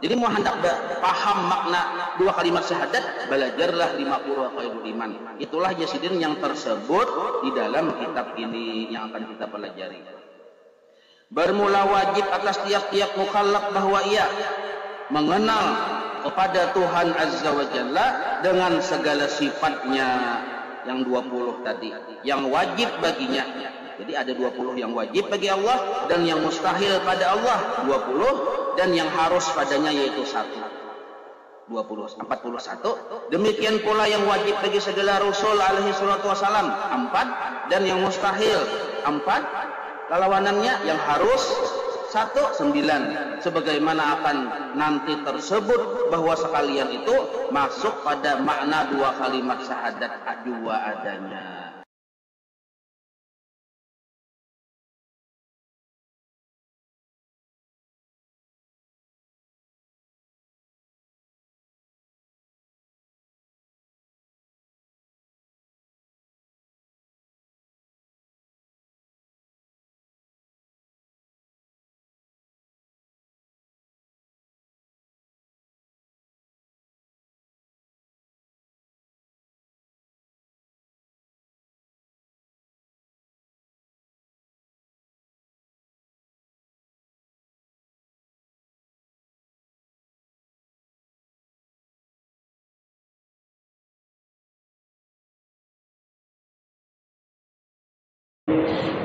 Jadi mau hendak paham makna dua kalimat syahadat, belajarlah 50 khairul iman. Itulah Yasidin yang tersebut di dalam kitab ini yang akan kita pelajari. Bermula wajib atas tiap-tiap mukallaf bahwa ia mengenal kepada Tuhan Azza wa Jalla dengan segala sifatnya yang 20 tadi, yang wajib baginya. Jadi ada 20 yang wajib bagi Allah dan yang mustahil pada Allah 20 dan yang harus padanya yaitu 1. 41. Demikian pula yang wajib bagi segala Rasul alaihi salatu wasalam 4 dan yang mustahil 4. Lawanannya yang harus 9. Sebagaimana akan nanti tersebut bahwa sekalian itu masuk pada makna dua kalimat syahadat dua adanya.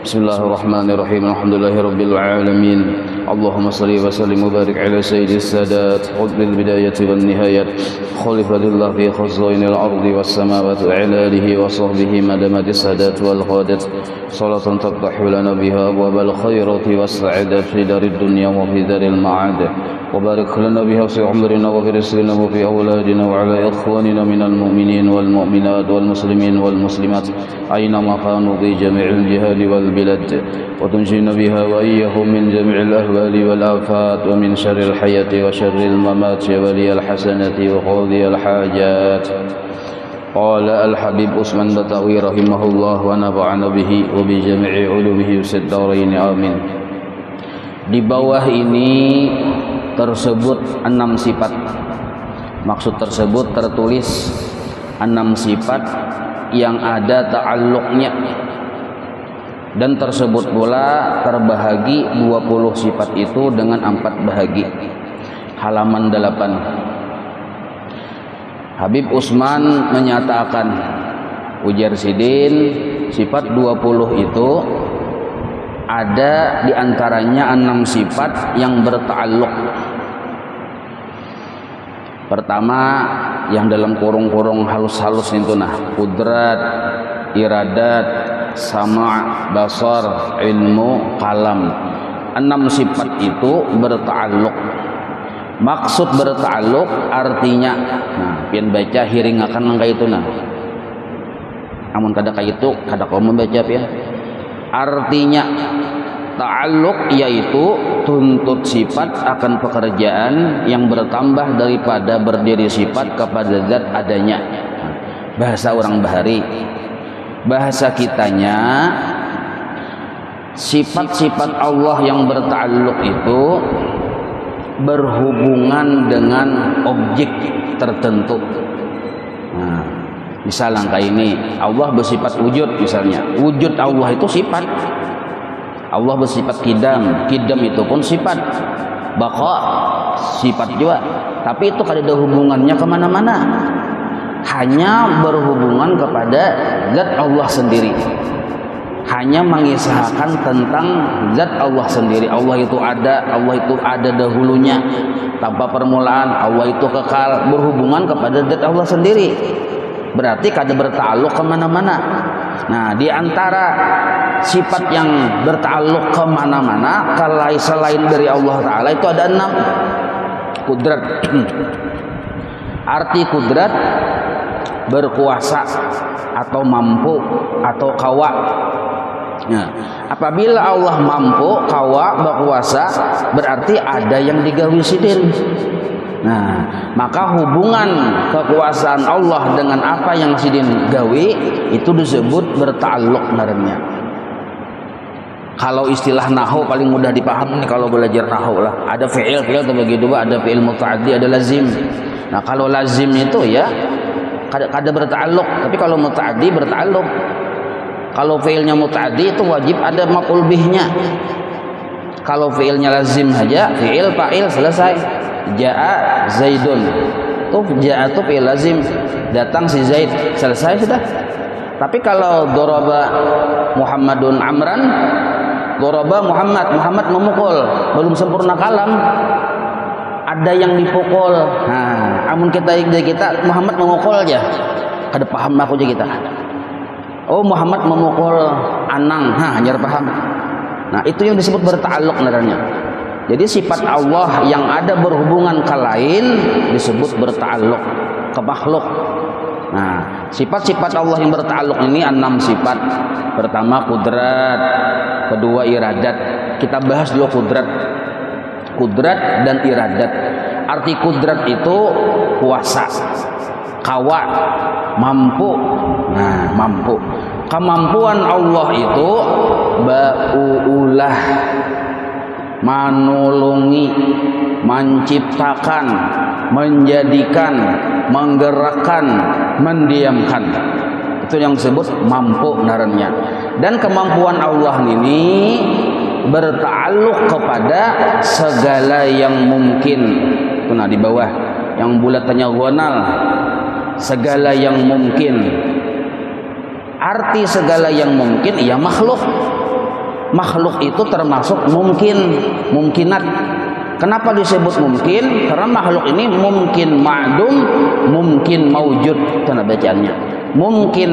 Bismillahirrahmanirrahim. Alhamdulillahirabbil alamin. Allahumma shalli wa sallim wa barik ala sayyidis sadat qutbil bidayati wan nihayat khalifatillah fi khazainil ardi was samawati wa ala alihi wa sahbihi madamatis sadat wal ghadat salatan taftahu lana biha abwabal khairati was sa'adat fi darid dunya wa fi daril ma'ad wa barik lana biha fi umrina wa fi rizqina wa fi awladina wa ala ikhwanina minal mu'minin wal mu'minat wal muslimin wal muslimat aina ma kanu fi jami'il jihad wal bilad wa tunjina biha wa iyyahum min jami'il ahwali wal afat wa min syarril hayati wa syarril mamati wa liyal hasanati wa qadiyal hajat. Qala al-Habib Utsman Batawi rahimahullah wa nafa'ana bihi wa bi jami'i ulumihi fid-dharain amin. Di bawah ini tersebut 6 sifat. Maksud tersebut tertulis 6 sifat yang ada ta'alluqnya, dan tersebut pula terbahagi 20 sifat itu dengan 4 bahagi. Halaman 8. Habib Utsman menyatakan, ujar Sidin, sifat 20 itu ada diantaranya 6 sifat yang berta'alluq. Pertama, yang dalam kurung-kurung halus-halus itu kudrat, iradat, sama', basar, ilmu, kalam. 6 sifat itu berta'alluq. Maksud berta'alluq artinya, pian baca hiring akan nangka itu amun kada kaitu kada kau membaca ya. Artinya ta'alluq yaitu tuntut sifat akan pekerjaan yang bertambah daripada berdiri sifat kepada zat adanya. Bahasa orang bahari, bahasa kitanya, sifat-sifat Allah yang berta'alluq itu berhubungan dengan objek tertentu. Misalnya kayak ini, Allah bersifat wujud misalnya. Wujud Allah itu sifat. Allah bersifat kidam, kidam itu pun sifat. Baqa sifat juga. Tapi itu kada ada hubungannya kemana-mana. Hanya berhubungan kepada zat Allah sendiri. Hanya mengisahkan tentang zat Allah sendiri. Allah itu ada dahulunya, tanpa permulaan. Allah itu kekal, berhubungan kepada zat Allah sendiri. Berarti kada berta'alluq kemana-mana. Nah, di antara sifat yang berta'alluq kemana-mana selain dari Allah Ta'ala itu ada 6. Kudrat. Arti kudrat berkuasa atau mampu atau kawa. Nah, apabila Allah mampu, kawa, berkuasa, berarti ada yang digawi sidin. Nah, maka hubungan kekuasaan Allah dengan apa yang sidin gawi itu disebut berta'alluq ngarannya. Kalau istilah nahwu paling mudah dipaham nih kalau belajar nahwu lah. Ada fi'il terbagi dua, ada fi'il muta'addi, ada lazim. Nah, kalau lazim itu ya kada berta'alluq, tapi kalau muta'addi berta'alluq. Kalau fi'ilnya muta'addi itu wajib ada maf'ul bihnya. Kalau fi'ilnya lazim saja, fi'il fa'il selesai. Ja'a Zaidun. Tuh ja'a tuh fi'il lazim, datang si Zaid, selesai sudah. Tapi kalau daraba Muhammadun Amran, daraba Muhammad memukul, belum sempurna kalam, ada yang dipukul. Nah, amun kita Muhammad memukul aja, kada paham aku aja kita. Oh, Muhammad memukul Anang, hanya paham. Nah, itu yang disebut berta'alluq sebenarnya. Jadi sifat Allah yang ada berhubungan ke lain disebut berta'alluq ke makhluk. Nah, sifat-sifat Allah yang berta'alluq ini 6 sifat. Pertama kudrat, kedua iradat. Kita bahas dulu kudrat dan iradat. Arti kudrat itu kuasa, kawa, mampu. Nah, mampu. Kemampuan Allah itu ba'ulah, manulungi, menciptakan, menjadikan, menggerakkan, mendiamkan. Itu yang disebut mampu narannya. Dan kemampuan Allah ini berta'alluq kepada segala yang mungkin. Itu nah di bawah yang bulatannya gonal, segala yang mungkin. Arti segala yang mungkin ya makhluk. Makhluk itu termasuk mungkinat. Kenapa disebut mungkin? Karena makhluk ini mungkin ma'dum, mungkin maujud. Itu bacaannya. Mungkin,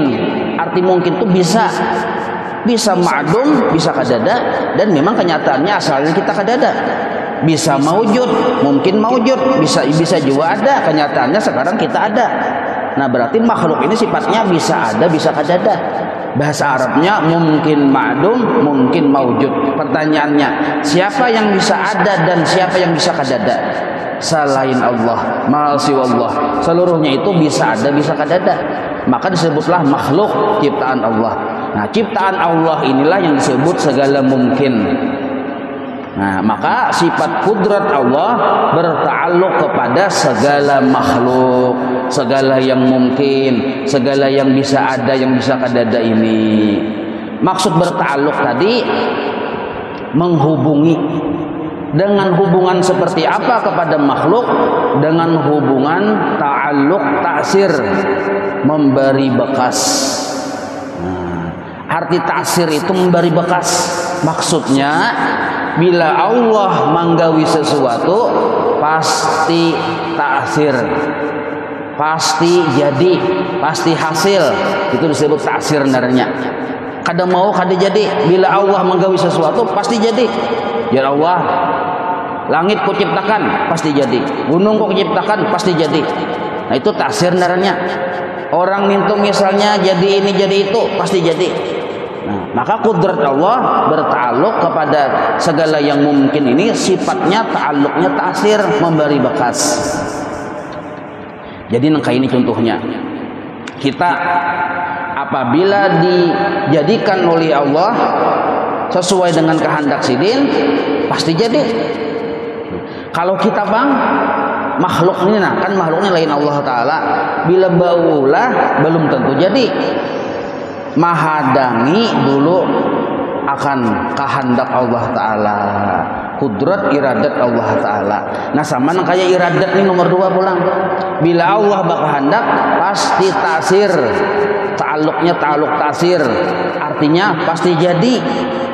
arti mungkin itu bisa ma'dum, bisa kadada, dan memang kenyataannya asalnya kita kadada. Bisa maujud, mungkin maujud, bisa juga ada, kenyataannya sekarang kita ada. Nah, berarti makhluk ini sifatnya bisa ada, bisa kadada. Bahasa Arabnya mungkin ma'dum, mungkin maujud. Pertanyaannya, siapa yang bisa ada dan siapa yang bisa kadada? Selain Allah, ma'asiwallah. Seluruhnya itu bisa ada, bisa kadada. Maka disebutlah makhluk ciptaan Allah. Nah, ciptaan Allah inilah yang disebut segala mungkin. Nah, maka sifat kudrat Allah berta'alluq kepada segala makhluk, segala yang mungkin, segala yang bisa ada, yang bisa kadada ini. Maksud berta'alluq tadi menghubungi. Dengan hubungan seperti apa kepada makhluk? Dengan hubungan ta'alluq ta'sir, memberi bekas. Nah, arti ta'sir itu memberi bekas. Maksudnya bila Allah menggawi sesuatu pasti ta'sir, pasti jadi, pasti hasil. Itu disebut ta'sir sebenarnya. Kada mau kada jadi. Bila Allah menggawi sesuatu pasti jadi. Ya Allah, langit ku ciptakan pasti jadi, gunung ku ciptakan pasti jadi. Nah, itu ta'sir sebenarnya. Orang mintu misalnya jadi ini jadi itu pasti jadi. Nah, maka kudrat Allah berta'alluq kepada segala yang mungkin ini, sifatnya ta'alluqnya ta'sir, memberi bekas. Jadi nangka ini contohnya. Kita apabila dijadikan oleh Allah sesuai dengan kehendak sidin pasti jadi. Kalau kita bang makhluk ini, nah kan makhluknya lain Allah Ta'ala, bila baulah belum tentu jadi. Mahadangi dulu akan kehendak Allah Ta'ala, kudrat iradat Allah Ta'ala. Nah, sama kayak iradat ini nomor 2 pulang. Bila Allah berkehendak pasti tasir, ta'alluqnya ta'alluq tasir, artinya pasti jadi,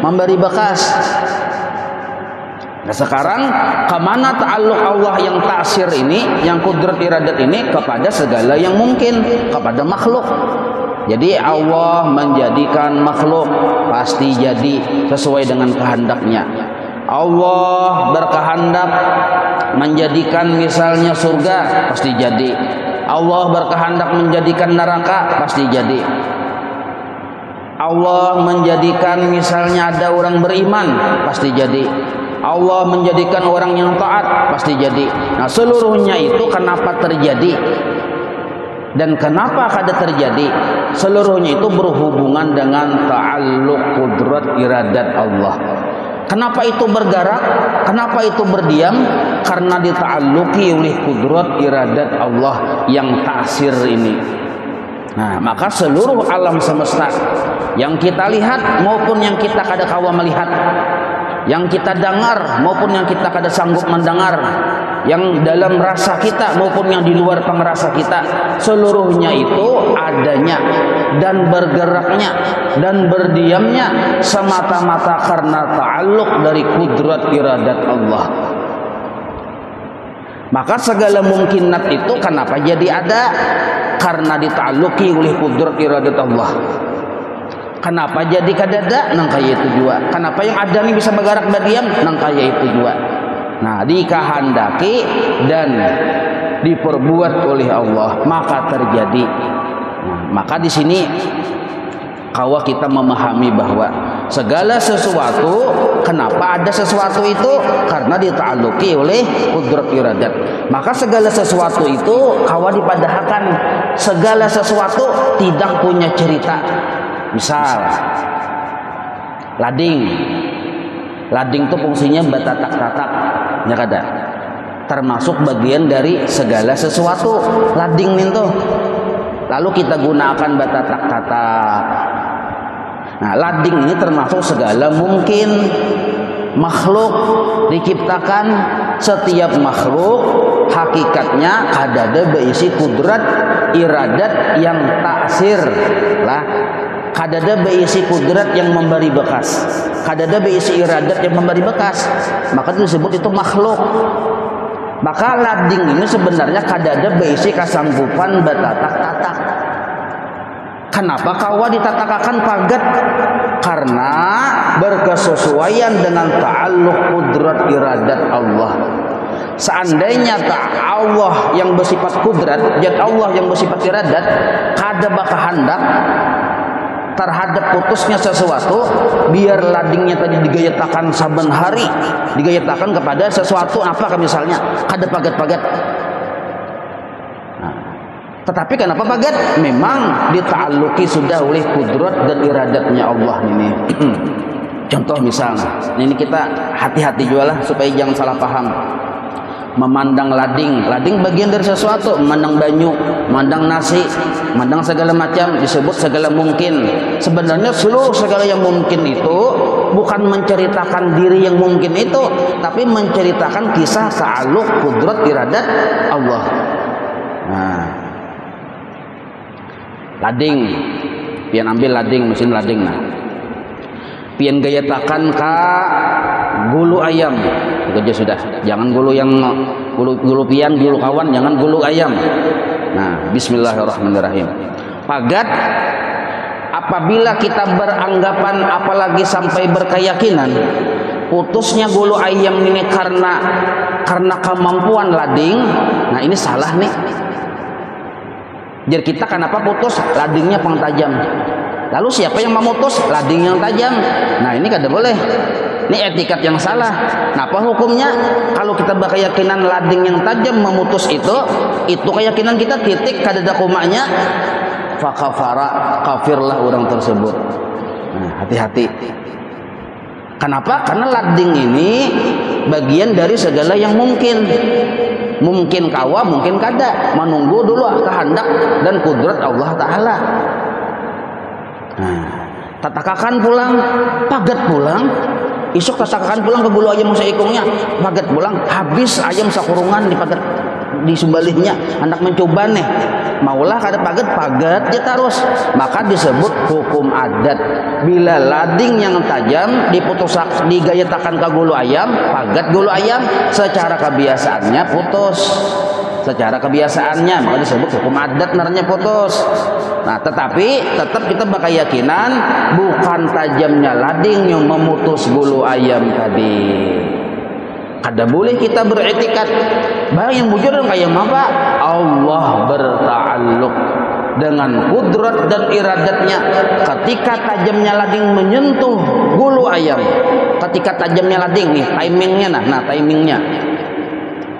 memberi bekas. Nah, sekarang kemana ta'alluq Allah yang tasir ini, yang kudrat iradat ini? Kepada segala yang mungkin, kepada makhluk. Jadi Allah menjadikan makhluk pasti jadi sesuai dengan kehendaknya. Allah berkehendak menjadikan misalnya surga pasti jadi. Allah berkehendak menjadikan neraka pasti jadi. Allah menjadikan misalnya ada orang beriman pasti jadi. Allah menjadikan orang yang taat pasti jadi. Nah, seluruhnya itu kenapa terjadi dan kenapa kada terjadi? seluruhnya itu berhubungan dengan ta'alluq qudrat iradat Allah. Kenapa itu bergerak? Kenapa itu berdiam? Karena dita'alluqi oleh qudrat iradat Allah yang ta'sir ini. Nah, maka seluruh alam semesta yang kita lihat maupun yang kita kada kawa melihat, yang kita dengar maupun yang kita kada sanggup mendengar, yang dalam rasa kita maupun yang di luar pengerasa kita, seluruhnya itu adanya dan bergeraknya dan berdiamnya semata-mata karena ta'alluq dari kudrat iradat Allah. Maka segala mungkinat itu kenapa jadi ada? Karena dita'alluqi oleh kudrat iradat Allah. Kenapa jadi kadada? Nang kaya itu juga. Kenapa yang ada ini bisa bergerak berdiam? Nang kaya itu juga. Nah, dikehendaki dan diperbuat oleh Allah, maka terjadi. Nah, maka di sini kawa kita memahami bahwa segala sesuatu, kenapa ada sesuatu itu? Karena dita'alluqi oleh kudrat iradat. Maka segala sesuatu itu kawa dipadahkan. Segala sesuatu tidak punya cerita. Misal lading itu fungsinya batatak-tatak, ya kada? Termasuk bagian dari segala sesuatu lading itu. Lalu kita gunakan batatak-tatak. Nah, lading ini termasuk segala mungkin makhluk diciptakan. Setiap makhluk hakikatnya kadada berisi kudrat iradat yang taksir lah. Kadada berisi kudrat yang memberi bekas, kadada berisi iradat yang memberi bekas, maka disebut itu makhluk. Maka lading ini sebenarnya kadada berisi kasanggupan batatak-tatak. Kenapa kawa ditatakakan pagat? Karena berkesesuaian dengan ta'alluq kudrat iradat Allah. Seandainya Allah yang bersifat kudrat, zat Allah yang bersifat iradat, kada bakahandak terhadap putusnya sesuatu, biar ladingnya tadi digayatakan saben hari, digayatakan kepada sesuatu apa misalnya, kada pagat-pagat. Nah, tetapi kenapa pagat? Memang dita'alluqi sudah oleh kudrat dan iradatnya Allah ini. Contoh misalnya, ini kita hati-hati juga lah supaya jangan salah paham. Memandang lading bagian dari sesuatu, memandang banyu, memandang nasi, memandang segala macam, disebut segala mungkin. Sebenarnya seluruh segala yang mungkin itu bukan menceritakan diri yang mungkin itu, tapi menceritakan kisah ta'alluq kudrat iradat Allah. Nah, lading, pian ambil lading, mesin lading, nah pian gayatakan ka gulu ayam, kerja sudah. Jangan gulu yang gulu pian, gulu kawan, jangan gulu ayam. Nah, bismillahirrahmanirrahim. Pagat apabila kita beranggapan apalagi sampai berkeyakinan putusnya gulu ayam ini karena kemampuan lading, nah ini salah nih. Jadi kita kenapa putus? Ladingnya pengtajam. Lalu siapa yang memutus? Lading yang tajam. Nah, ini kada boleh. Ini etikat yang salah. Nah, apa hukumnya? Kalau kita berkeyakinan lading yang tajam memutus itu keyakinan kita titik, kada ada komanya, fakafara, kafirlah orang tersebut. Nah, hati-hati. Kenapa? Karena lading ini bagian dari segala yang mungkin. Mungkin kawa, mungkin kada. Menunggu dulu kehendak dan kudrat Allah Ta'ala. Nah, tatakakan pulang, pagat pulang, isuk tatakakan pulang ke bulu ayam seikungnya, pagat pulang, habis ayam sakurungan di pagat di sumbalihnya, anak mencoba nih, maulah kada pagat dia terus, maka disebut hukum adat. Bila lading yang tajam diputus digayatakan ke gulu ayam, pagat gulu ayam, secara kebiasaannya putus. Secara kebiasaannya maka disebut hukum adat, narnya putus. Nah, tetapi tetap kita berkeyakinan bukan tajamnya lading yang memutus bulu ayam tadi. Kada boleh kita beretikat bahwa yang bujur kayak apa? Allah berta'alluq dengan kudrat dan iradatnya. Ketika tajamnya lading menyentuh bulu ayam, ketika tajamnya lading nih timingnya, nah timingnya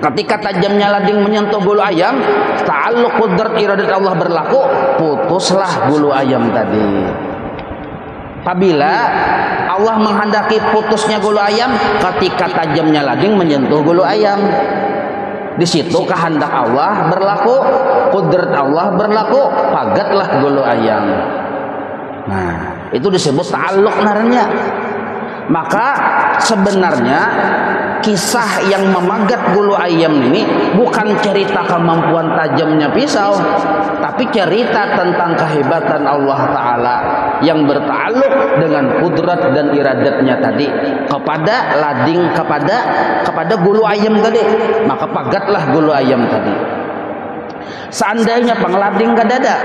ketika tajamnya lading menyentuh bulu ayam, ta'alluq qudrat iradat Allah berlaku, putuslah bulu ayam tadi. Apabila Allah menghendaki putusnya bulu ayam ketika tajamnya lading menyentuh bulu ayam, di situ kehendak Allah berlaku, qudrat Allah berlaku, pagatlah bulu ayam. Nah, itu disebut ta'alluq naranya. Maka sebenarnya kisah yang memagat bulu ayam ini bukan cerita kemampuan tajamnya pisau, tapi cerita tentang kehebatan Allah Ta'ala yang berta'alluq dengan kudrat dan iradatnya tadi kepada lading, kepada bulu ayam tadi. Maka pagatlah bulu ayam tadi. Seandainya penglading kadada,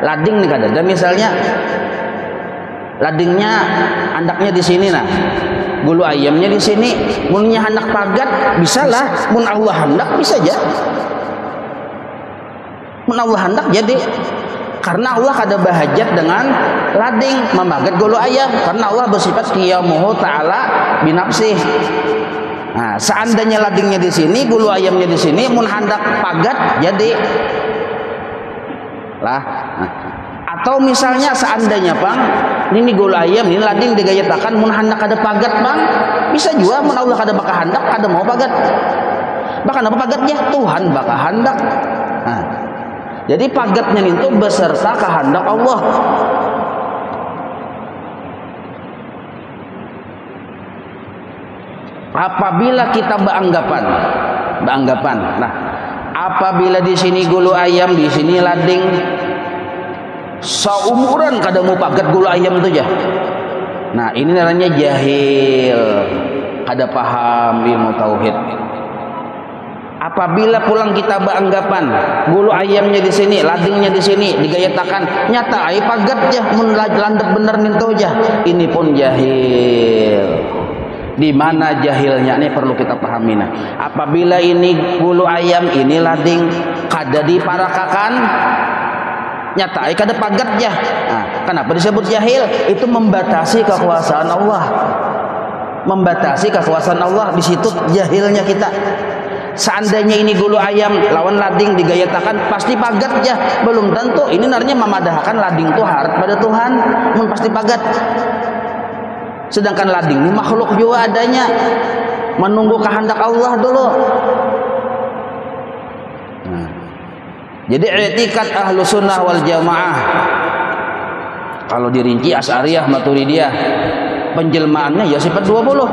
lading nih kadada, misalnya ladingnya andaknya di sini, nah bulu ayamnya di sini, munnya hendak pagat bisalah, mun Allah hendak bisa aja, mun Allah hendak jadi, karena Allah ada bahajat dengan lading memagat bulu ayam, karena Allah bersifat qiyamuhu ta'ala binafsih. Nah, seandainya ladingnya di sini, bulu ayamnya di sini, mun hendak pagat jadi lah. Nah, atau misalnya seandainya bang, ini bulu ayam, ini lading digayatakan, mun hendak ada pagat bang, bisa juga mun Allah kada baka hendak, kada mau pagat. Bahkan apa pagatnya? Tuhan baka hendak. Nah, jadi pagatnya itu beserta kehendak Allah. Apabila kita beranggapan, nah, apabila di sini bulu ayam, di sini lading, seumuran kada mau pagat bulu ayam tu ya. Nah, ini namanya jahil, kada paham ilmu tauhid. Apabila pulang kita beranggapan bulu ayamnya di sini, ladingnya di sini, digayatakan, nyata ai pagat ya, mun landep bener nintu ja. Ini pun jahil. Di mana jahilnya ini perlu kita pahami. Nah, apabila ini bulu ayam, ini lading, kada diparakakan, nyata kada pagat ya. Nah, kenapa disebut jahil? Itu membatasi kekuasaan Allah. Membatasi kekuasaan Allah, di situ jahilnya kita. Seandainya ini bulu ayam lawan lading digayatakan pasti pagat ya, belum tentu. Ini narnya memadahkan lading itu harap pada Tuhan, mun pasti pagat. Sedangkan lading ini makhluk juga adanya, menunggu kehendak Allah dulu. Nah, jadi i'tikad ahlu sunnah wal jamaah, kalau dirinci Asy'ariyah Maturidiyah, penjelmaannya ya sifat 20.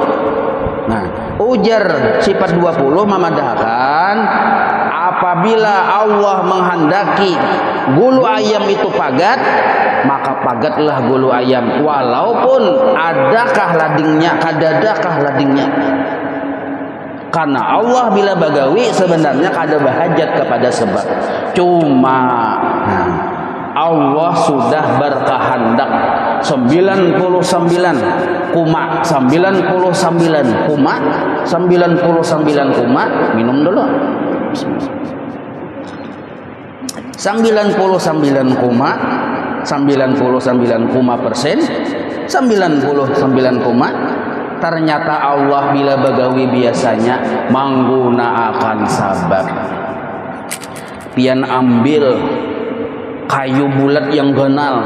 Nah, ujar sifat 20 memadahkan apabila Allah menghendaki bulu ayam itu pagat, maka pagatlah bulu ayam, walaupun adakah ladingnya, kadadakah ladingnya. Karena Allah bila bagawi sebenarnya kada bahajat kepada sebab. Cuma Allah sudah berkehendak 99,99 minum dulu. 99,99%, ternyata Allah bila bagawi biasanya menggunakan sabab. Pian ambil kayu bulat yang ganal,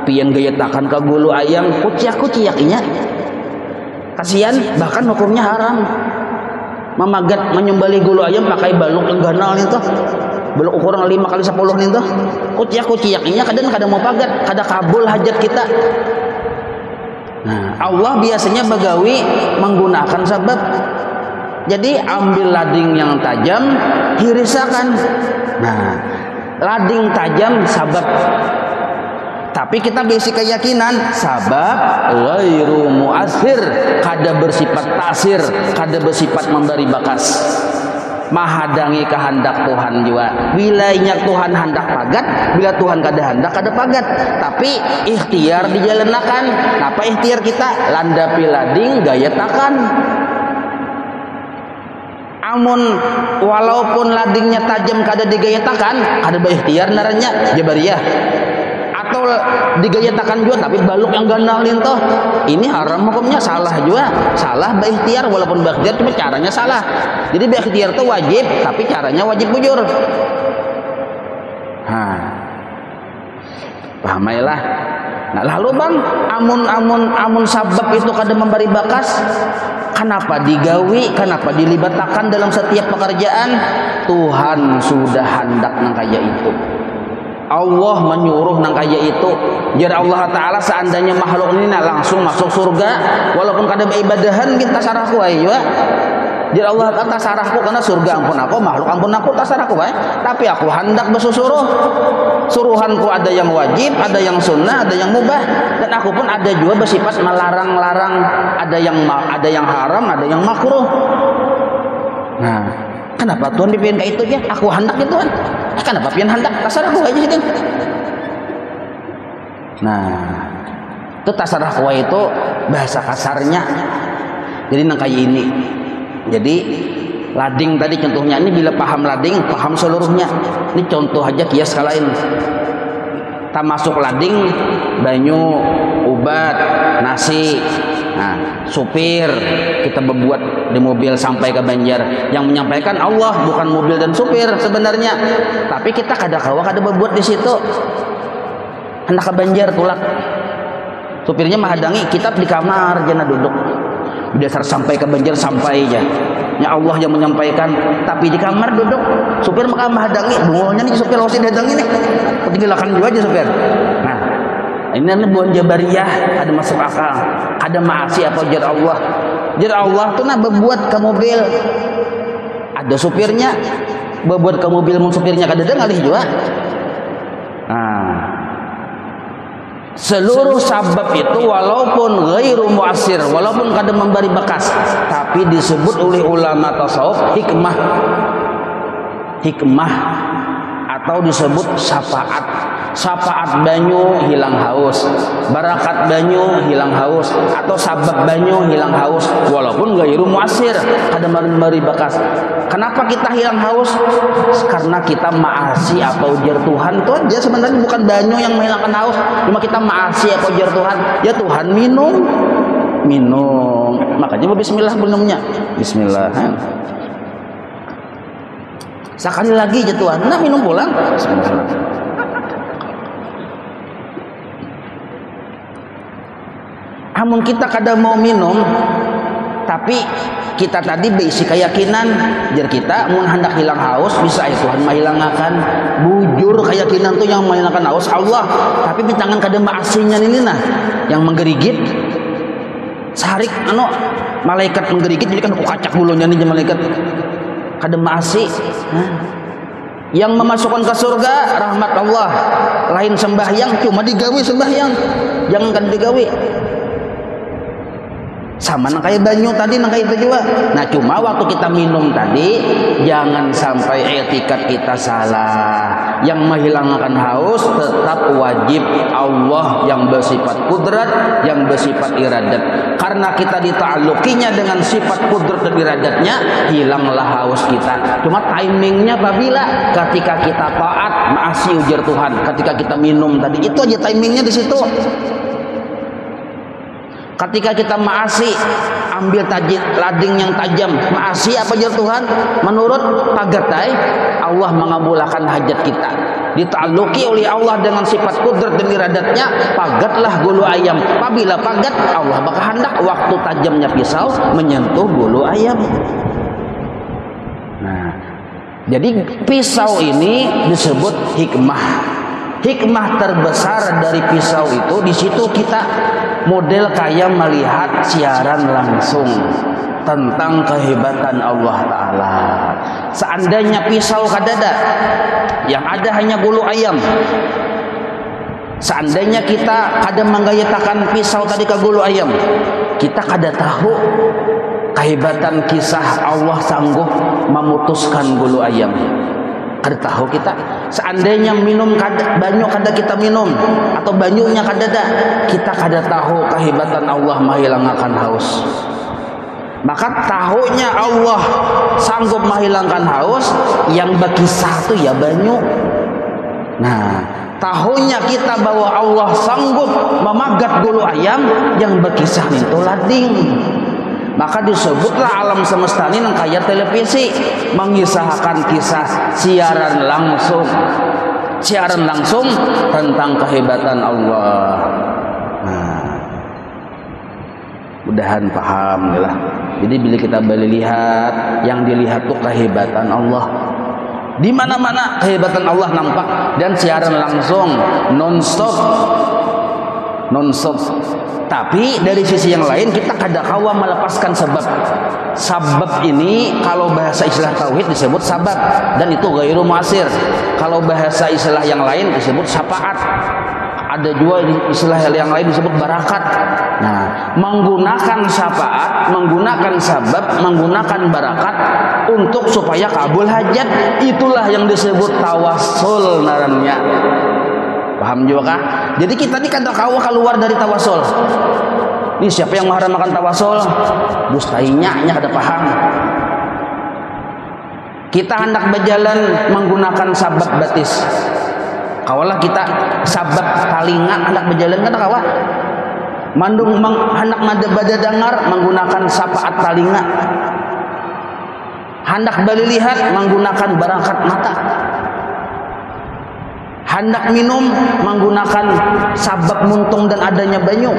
pian gayatakan ke bulu ayam, kuciak-kuciaknya. Kasihan, bahkan hukumnya haram. Memagat, menyembelih bulu ayam pakai baluk yang ganal itu, baluk ukuran 5x10 itu, kuciak-kuciaknya kadang mau pagat, kada kabul hajat kita. Nah, Allah biasanya bagawi menggunakan sebab. Jadi ambil lading yang tajam, hirisakan. Nah, lading tajam sabab, tapi kita basic keyakinan sabab ghairu mu'athir, kada bersifat tasir, kada bersifat memberi bakas, mahadangi kehendak Tuhan juga. Bila Tuhan hendak pagat, bila Tuhan kada hendak kada pagat, tapi ikhtiar dijalankan. Apa ikhtiar kita? Landapi lading gayatakan. Amun walaupun ladingnya tajam kada digayatakan, ada ikhtiar naranya jabariyah. atau digayatakan juga tapi baluk yang gandalin toh ini haram hukumnya, salah juga, salah berikhtiar walaupun berikhtiar cuma caranya salah. Jadi berikhtiar itu wajib tapi caranya wajib bujur. Pahamailah. Nah lalu bang, amun sabab itu kada memberi bakas, kenapa digawi, kenapa dilibatakan dalam setiap pekerjaan? Tuhan sudah hendak nang kaya itu. Allah menyuruh nang kaya itu. Jadi Allah Ta'ala seandainya makhluk ini langsung masuk surga walaupun kada beribadahan kita sarahku ayo. Jadi Allah Ta'ala sarahku karena surga ampun aku, makhluk ampun aku tasarahku ayo. Tapi aku hendak bersusuruh. Suruhanku ada yang wajib, ada yang sunnah, ada yang mubah, dan aku pun ada juga bersifat melarang-larang, ada yang haram, ada yang makruh. Nah, kenapa Tuhan dipilih kayak itu ya? Aku hendak itu kan. Kenapa pian hendak? Tasarahku aja gitu. Nah, itu tasarahku itu bahasa kasarnya. Jadi nang kayak ini. Jadi lading tadi contohnya, ini bila paham lading, paham seluruhnya. Ini contoh aja kias kalain. Tak masuk lading, banyu, obat, nasi. Nah, supir kita berbuat di mobil sampai ke Banjar. Yang menyampaikan Allah, bukan mobil dan supir sebenarnya. Tapi kita kada berbuat di situ. Hendak ke Banjar tulak. Supirnya menghadangi, kita di kamar jangan duduk. Dasar sampai ke Banjar sampai aja. Ya Allah yang menyampaikan, tapi di kamar duduk. Supir maka menghadangi, bungolnya nih supir harus dihadangi nih. Ketinggalan juga aja supir. Nah, ini buan jabariyah, ada masuk akal, ada maasi apa jar Allah. Jar Allah tuh nah berbuat ke mobil. Ada supirnya, berbuat ke mobil mun supirnya kada ada ngalih juga. Nah, seluruh sabab itu walaupun ghairu mu'assir, walaupun kada memberi bekas, tapi disebut oleh ulama tasawuf hikmah atau disebut syafaat banyu hilang haus, barakat banyu hilang haus, atau sabab banyu hilang haus walaupun ghairu mu'assir, kada memberi bekas. Kenapa kita hilang haus? Karena kita maasi apa ujar Tuhan. Tuh dia sebenarnya bukan banyu yang menghilangkan haus, cuma kita maasi apa ujar Tuhan. Ya Tuhan minum. Makanya bismillah minumnya. Bismillah. Sekali lagi aja Tuhan, nah minum pulang. Bismillah. Amun kita kada mau minum, tapi kita tadi berisi keyakinan jar kita mun hendak hilang haus bisa ya Tuhan menghilangkan. Bujur keyakinan tuh yang menghilangkan haus Allah, tapi bintangan kada maasinya ini nah yang menggerigit sarik malaikat menggerigit jadi kan kacak bulunya nih malaikat kada maasi. Yang memasukkan ke surga rahmat Allah, lain sembahyang cuma digawi sembahyang, jangan kan digawi. Sama nang kayak banyu tadi nang kayak itu juga. Nah cuma waktu kita minum tadi jangan sampai etikat kita salah. Yang menghilangkan haus tetap wajib Allah yang bersifat kudrat, yang bersifat iradat. Karena kita dita'alluqinya dengan sifat kudrat dan iradatnya, hilanglah haus kita. Cuma timingnya apabila ketika kita taat maasi ujar Tuhan, ketika kita minum tadi itu aja timingnya di situ. Ketika kita maasi, ambil lading yang tajam, maasi apa jar Tuhan? Menurut pagatai, Allah mengabulkan hajat kita. Dita'alluqi oleh Allah dengan sifat kudrat dan iradatnya, pagatlah bulu ayam. Apabila pagat, Allah berkehendak waktu tajamnya pisau menyentuh bulu ayam. Nah, jadi pisau ini disebut hikmah. Hikmah terbesar dari pisau itu di situ kita model kayak melihat siaran langsung tentang kehebatan Allah Ta'ala. Seandainya pisau kadada yang ada hanya bulu ayam, seandainya kita kada menggayatakan pisau tadi ke bulu ayam, kita kada tahu kehebatan kisah Allah sanggup memutuskan bulu ayam. Kada tahu kita. Seandainya minum banyu kada kita minum atau banyunya kada ada, kita kada tahu kehebatan Allah menghilangkan haus. Maka tahunya Allah sanggup menghilangkan haus yang berkisah itu ya banyu. Nah, tahunya kita bahwa Allah sanggup memagat bulu ayam yang berkisah itu lading. Maka disebutlah alam semesta ini kayak televisi, mengisahkan kisah siaran langsung tentang kehebatan Allah. Mudahan paham lah. Jadi bila kita lihat, yang dilihat tuh kehebatan Allah. Di mana-mana kehebatan Allah nampak, dan siaran langsung non-stop. Tapi dari sisi yang lain kita kadang-kala melepaskan sebab. Sabab ini kalau bahasa istilah tauhid disebut sabab, dan itu ghairu mu'assir. Kalau bahasa istilah yang lain disebut syafaat. Ada juga istilah yang lain disebut barakat. Nah, menggunakan syafaat, menggunakan sabab, menggunakan barakat untuk supaya kabul hajat, itulah yang disebut tawassul narannya. Paham juga kah? Jadi kita ini kadang-kala keluar dari tawassul. Ini siapa yang mengharamkan tawassul? Bustainya kada paham. Kita hendak berjalan menggunakan sabab batis. Kawalah kita sabab talinga hendak berjalan kada kawa. Mandung hendak bada dengar menggunakan syafaat talinga. Hendak bali lihat menggunakan barakat mata. Hendak minum menggunakan sabab muntung dan adanya banyu.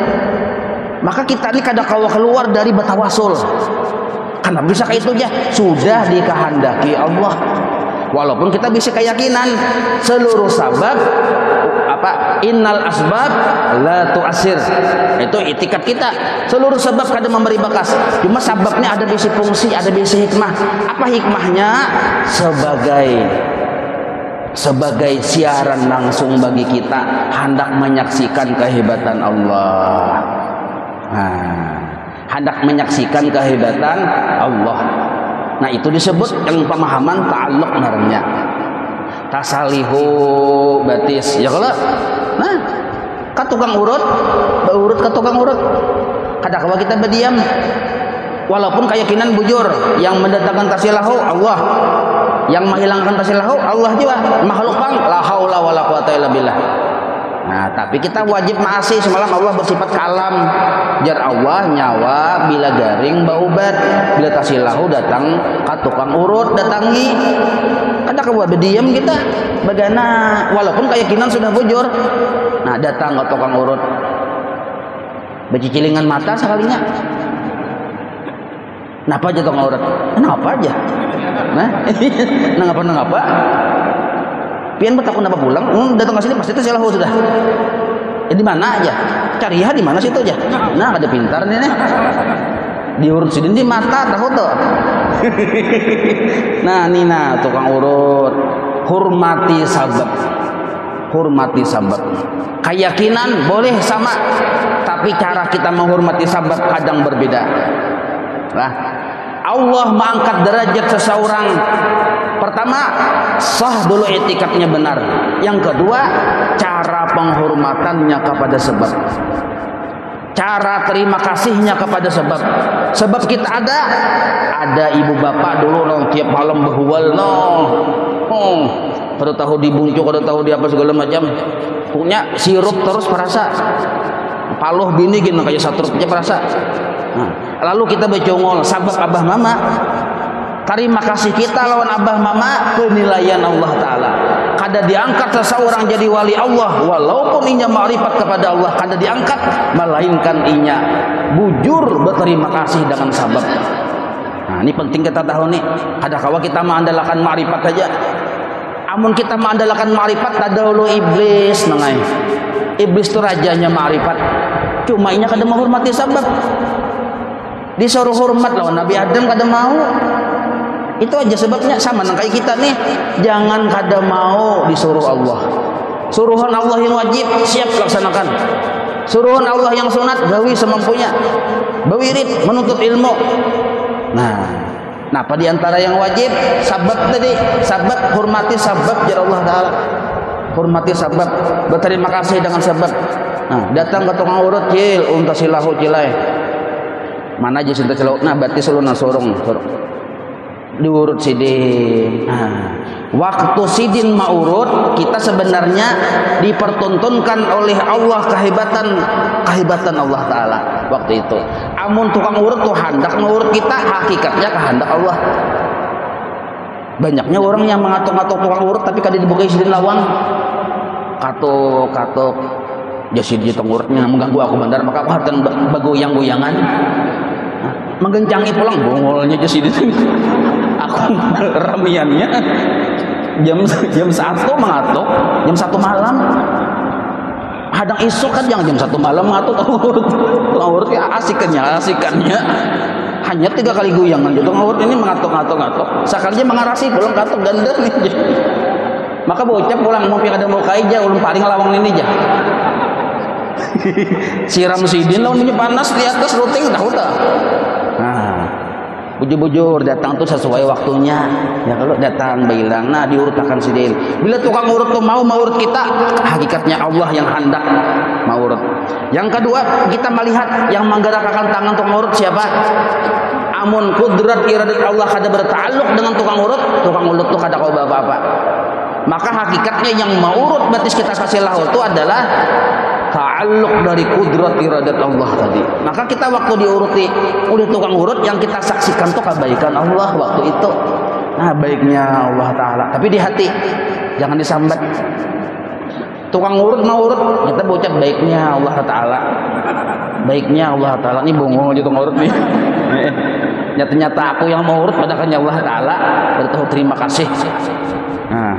Maka kita ini kadang-kala keluar dari batawasul. Karena bisa kayak itu aja sudah dikehendaki Allah. Walaupun kita bisa keyakinan seluruh sabab innal asbab la tu'assir. Itu itikat kita. Seluruh sebab kada memberi bakas. Cuma sababnya ada bisi fungsi, ada bisi hikmah. Apa hikmahnya? Sebagai siaran langsung bagi kita hendak menyaksikan kehebatan Allah. Hendak menyaksikan kehebatan Allah. Nah, itu disebut yang pemahaman ta'alluq narnya. Tasalihu batis. Ya kalau nah, ka tukang urut ke tukang urut. Kadang-kala kita berdiam. Walaupun keyakinan bujur, yang mendatangkan tasilahu Allah, yang menghilangkan tasilahu Allah juga. Makhluk pang la haula wala quwata illa billah. Nah, tapi kita wajib maasi semalam Allah bersifat kalam. Jar Allah nyawa bila garing baubat, bila tasilahu datang ka tukang urut datangi. Kada kawa berdiam kita bagana walaupun keyakinan sudah bujur. Nah, datang ke tukang urut. Becicilingan mata sekalinya. Napa aja tukang urut? Kenapa aja? Nah, nangapa? Pian bertakun apa pulang? Datang ke sini pasti tasilahu sudah. Di mana aja? Cari di mana situ aja. Nah, ada pintar nih. Diurut sini di mata tahu tuh. Nah, nina tukang urut. Hormati sabab. Keyakinan boleh sama, tapi cara kita menghormati sabab kadang berbeda. Nah, Allah mengangkat derajat seseorang. Pertama, sah dulu etikatnya benar. Yang kedua, cara penghormatannya kepada sebab. Cara terima kasihnya kepada sebab. Sebab kita ada ibu bapak dulu tiap malam berhuwal pada tahu dibungcuk, pada tahu di apa segala macam. Punya sirup terus perasa. Paluh bini gini kayak satrupnya perasa. Nah, lalu kita bercongol sabab abah mama. Terima kasih kita lawan abah mama penilaian Allah Ta'ala. Kada diangkat seseorang jadi wali Allah walaupun inya ma'rifat kepada Allah, kada diangkat, melainkan inya bujur berterima kasih dengan sabab. Nah, ini penting kita tahu nih. Kada kawa kita mengandalkan ma'rifat saja. Amun kita mengandalkan ma'rifat, ada dulu iblis nengai. Iblis itu rajanya ma'rifat. Cuma inya kada menghormati sabab. Disuruh hormat lawan Nabi Adam kada mau. Itu aja sebabnya sama kayak kita nih. Jangan kada mau disuruh Allah. Suruhan Allah yang wajib siap laksanakan. Suruhan Allah yang sunat gawi semampunya. Bewirid menuntut ilmu. Nah, apa di antara yang wajib? Sabab tadi, sabab hormati sabab jar Allah Ta'ala. Hormati sabab, berterima kasih dengan sabab. Nah, datang ke tukang urut cil, untasilahu cilai. Mana aja cinta celau, nah berarti selalu nasorong diurut sini. Nah, Waktu sidin maurud kita sebenarnya dipertontonkan oleh Allah kehebatan Allah Ta'ala waktu itu. Amun tukang urut tuh hendak ngurut kita, hakikatnya kehendak Allah. Banyaknya orang yang mengatok-ngatok tukang urut tapi kada dibukai sidin lawang, katok jadi dia tengurutnya mengganggu aku bandar, maka aku harus bagoyang-goyangan menggencangi pulang bongolnya jadi aku ramiannya jam 1 mengatuk, jam 1 malam hadang isuk kan jam 1 malam mengatuk ngawur ya asikannya hanya 3 kali goyangan gitu ngawur ini mengatuk sekalinya mengarasi pulang katuk ganda nih maka bocah pulang mau ada mau kaija ulun paling lawang ini aja siram sidin lawannya panas di atas ruting tahu tak. Nah, bujur-bujur datang tuh sesuai waktunya. Ya kalau datang bilang, nah diurutakan sidin. Bila tukang urut tuh mau urut kita, hakikatnya Allah yang hendak mau urut. Yang kedua, kita melihat yang menggerakkan tangan untuk urut siapa? Amun kudrat iradat Allah kada bertakluk dengan tukang urut tuh kada kau apa-apa. Maka hakikatnya yang mau urut batis kita kasih lahu itu adalah ta'alluq dari kudrat iradat Allah tadi. Maka kita waktu diuruti oleh tukang urut yang kita saksikan tuh kebaikan Allah waktu itu. Nah, baiknya Allah Ta'ala. Tapi di hati jangan disambat. Tukang urut mau urut kita bocah baiknya Allah Ta'ala. Baiknya Allah Ta'ala. Ini bongol aja tukang urut nih. Nyata-nyata aku yang mau urut padahal Allah Ta'ala bertahu terima kasih. Nah,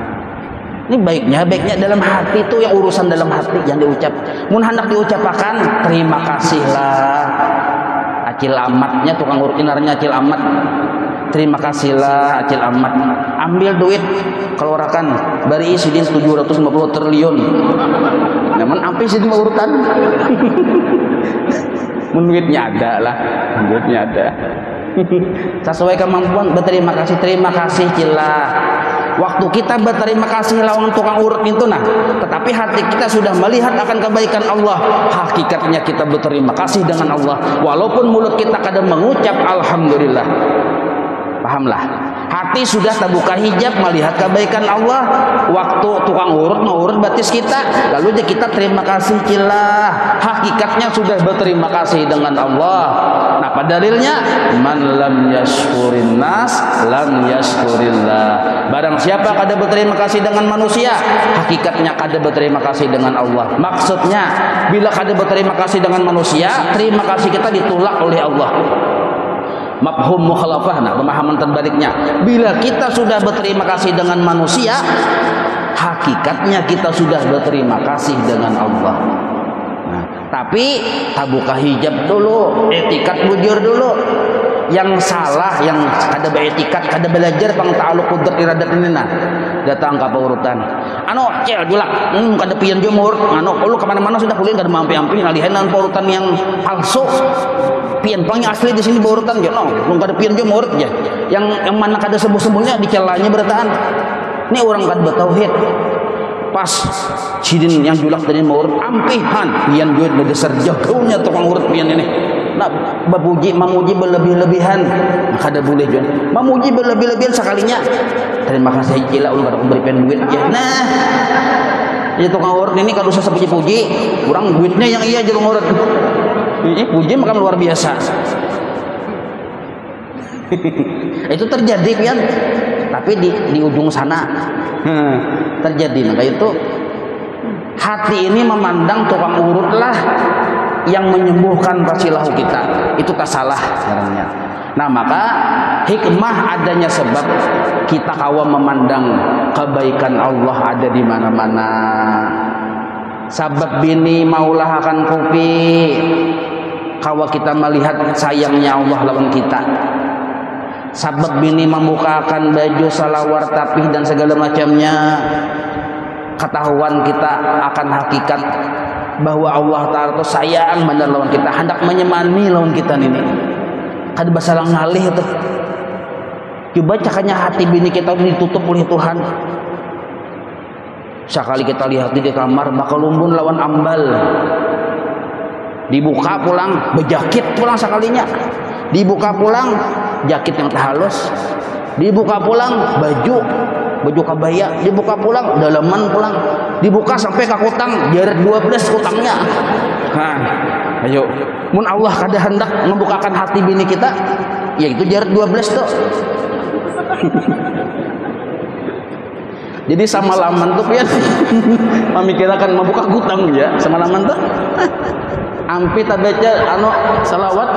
ini baiknya dalam hati itu yang urusan dalam hati yang diucap. Mun hendak diucapakan terima kasihlah. Acil amatnya tukang urut inarnya acil amat. Terima kasihlah acil amat. Ambil duit keluarkan bari sidin 750 triliun. Namun ampi sidin urutan. Mun duitnya ada lah, duitnya ada. Sesuai kemampuan berterima kasih cilah. Waktu kita berterima kasih lawan tukang urut itu nah, tetapi hati kita sudah melihat akan kebaikan Allah, hakikatnya kita berterima kasih dengan Allah walaupun mulut kita kadang mengucap alhamdulillah. Pahamlah, hati sudah terbuka hijab melihat kebaikan Allah. Waktu tukang urut mau urut batis kita, lalu kita terima kasih cilah, hakikatnya sudah berterima kasih dengan Allah. Nah, pada dalilnya man lam yashkurin nas lam yashkurillah. Barang siapa kada berterima kasih dengan manusia, hakikatnya kada berterima kasih dengan Allah. Maksudnya bila kada berterima kasih dengan manusia, terima kasih kita ditolak oleh Allah. Mafhum mukhalafah, nah pemahaman terbaliknya, bila kita sudah berterima kasih dengan manusia, hakikatnya kita sudah berterima kasih dengan Allah. Nah, tapi tabuka hijab dulu, etikat bujur dulu. Yang salah, yang kada beretikat, kada belajar pang ta'alluq qudrat iradat ini nah, datang ke urutan. Ano cel julak, kada pian jumur, ano lu kemana mana sudah kuliah kada mampi-ampi alihan urutan yang palsu. Pian pang yang asli di sini urutan je no, lu kada pian jumur je. Yang mana kada sembuh-sembuhnya dicelanya bertaan. Ini orang kada bertauhid. Pas sidin yang julak dari urut ampihan pian duit besar jauhnya tukang urut pian ini. Nah, memuji berlebih-lebihan, kada boleh juga. Memuji berlebih-lebihan sekalinya. Terima kasih cila ulun kada beri pen duit aja. Nah, itu tukang urut ini kada usah sepuji-puji, kurang duitnya yang iya jeung urut. Ini puji maka luar biasa. Itu terjadi pian, tapi di ujung sana terjadi. Maka itu hati ini memandang tukang urut lah yang menyembuhkan pasilahu kita, itu tak salah sebenarnya. Nah, maka hikmah adanya sebab kita kawa memandang kebaikan Allah ada di mana-mana. Sabab bini maulah akan kopi, kawa kita melihat sayangnya Allah lawan kita. Sabab bini membukakan baju salawar tapih dan segala macamnya, ketahuan kita akan hakikat bahwa Allah Ta'ala itu sayang benar lawan kita, hendak menyemani lawan kita ini. Kada basalang ngalih itu. Coba cakanya hati bini kita ditutup oleh Tuhan. Sekali kita lihat di kamar bakal lumbun lawan ambal. Dibuka pulang bejakit pulang sekalinya. Dibuka pulang jakit yang halus. Dibuka pulang baju baju kabaya dibuka pulang, dalaman pulang, dibuka sampai ke kutang, jaret 12 kutangnya. Nah, ayo, mun Allah kada hendak membukakan hati bini kita, yaitu jaret 12 tuh. Jadi sama laman tuh pian memikirkan membuka kutang ya, sama laman tuh. Ampi tabaca anu salawat.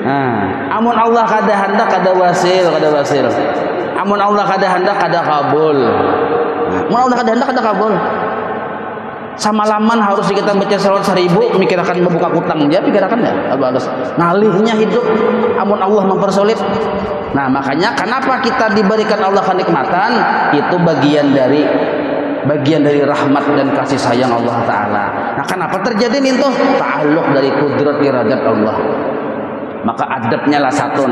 Nah, amun Allah kada hendak kada wasil, amun Allah kada hendak kada kabul. Amun Allah kada hendak kada kabul. Sama laman harus kita baca salawat 1000 mikirkan membuka kutang ya, pikirkan ya bagus. Ngalihnya hidup amun Allah mempersulit. Nah, makanya kenapa kita diberikan Allah kenikmatan, itu bagian dari rahmat dan kasih sayang Allah Ta'ala. Nah, kenapa terjadi nih tuh? Ta'aluk dari kudrat iradat Allah. Maka adabnya lah satu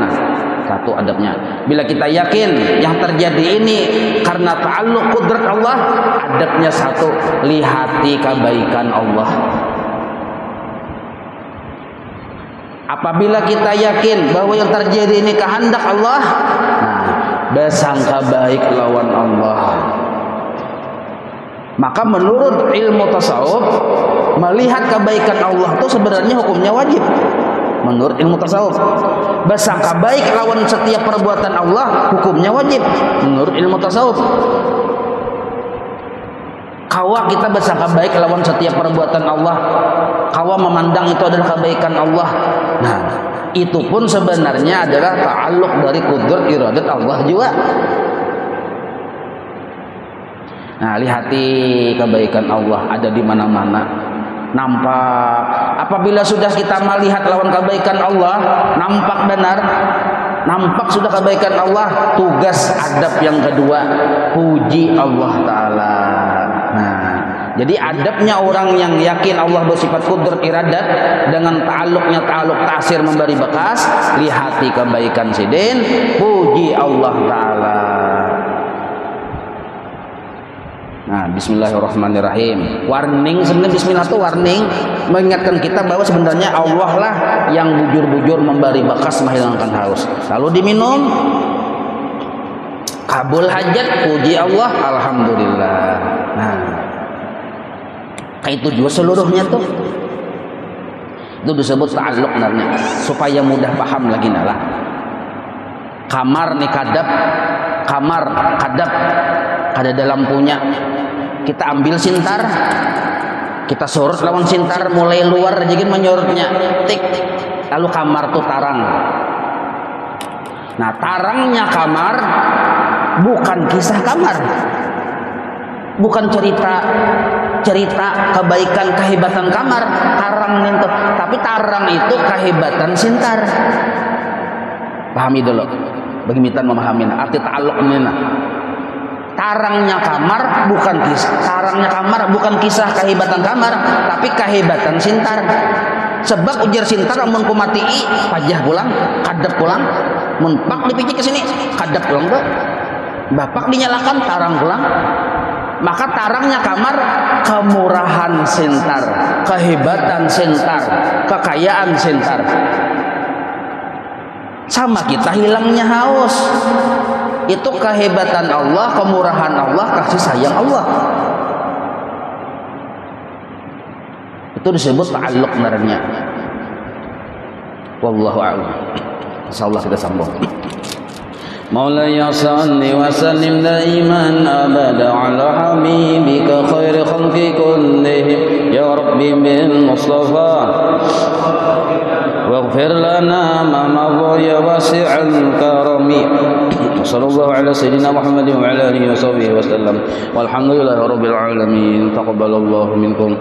adabnya. Bila kita yakin yang terjadi ini karena ta'aluk kudrat Allah, adabnya satu, lihati kebaikan Allah. Apabila kita yakin bahwa yang terjadi ini kehendak Allah, nah, bersangka baik lawan Allah. Maka menurut ilmu tasawuf, melihat kebaikan Allah itu sebenarnya hukumnya wajib. Menurut ilmu tasawuf, bersangka baik lawan setiap perbuatan Allah hukumnya wajib. Menurut ilmu tasawuf, kawa kita bersangka baik lawan setiap perbuatan Allah, kawa memandang itu adalah kebaikan Allah. Nah, itu pun sebenarnya adalah ta'aluk dari kudrat iradat Allah juga. Nah, lihati kebaikan Allah ada di mana-mana. Nampak. Apabila sudah kita melihat lawan kebaikan Allah, nampak benar, nampak sudah kebaikan Allah, tugas adab yang kedua, puji Allah Ta'ala. Nah, jadi adabnya orang yang yakin Allah bersifat kudrat iradat dengan ta'aluk ta'sir memberi bekas, lihati kebaikan sidin, puji Allah Ta'ala. Nah, bismillahirrahmanirrahim. Warning, sebenarnya bismillah itu warning, mengingatkan kita bahwa sebenarnya Allah lah yang bujur-bujur memberi bekas menghilangkan haus. Lalu diminum, kabul hajat, puji Allah, alhamdulillah. Nah, kayak itu juga seluruhnya tuh. Itu disebut ta'aluk namanya, supaya mudah paham lagi nalah. Kamar nih kadap, ada dalam punya, kita ambil sintar, kita sorot lawan sintar, mulai luar jadi menyorotnya, tik, lalu kamar tuh tarang. Nah, tarangnya kamar bukan kisah kamar, bukan cerita kebaikan kehebatan kamar, tarang itu, tapi tarang itu kehebatan sintar. Pahami dulu, bagi mitan memahami arti ta'aluk ini. Tarangnya kamar bukan kisah kehebatan kamar, tapi kehebatan sintar. Sebab ujar sintar mun kumati pajah pulang, kadep pulang, mun pak dipicik ke sini, kadep pulang tuh. Bapak dinyalakan, tarang pulang. Maka tarangnya kamar kemurahan sintar, kehebatan sintar, kekayaan sintar. Sama kita hilangnya haus, itu kehebatan Allah, kemurahan Allah, kasih sayang Allah. Itu disebut ta'alluq narnya. Wallahu a'lam. Insyaallah kita sambung. Maulaya salli wa sallim daiman abada ala habibika khairi khalqi kullihim ya rabbi bil mustafa waghfir lana ma madha ya wasi'al karami. Sallallahu ala sayyidina Muhammadin wa ala alihi wa sahbihi wa sallam. Walhamdulillahi rabbil alamin. Taqabbalallahu minkum.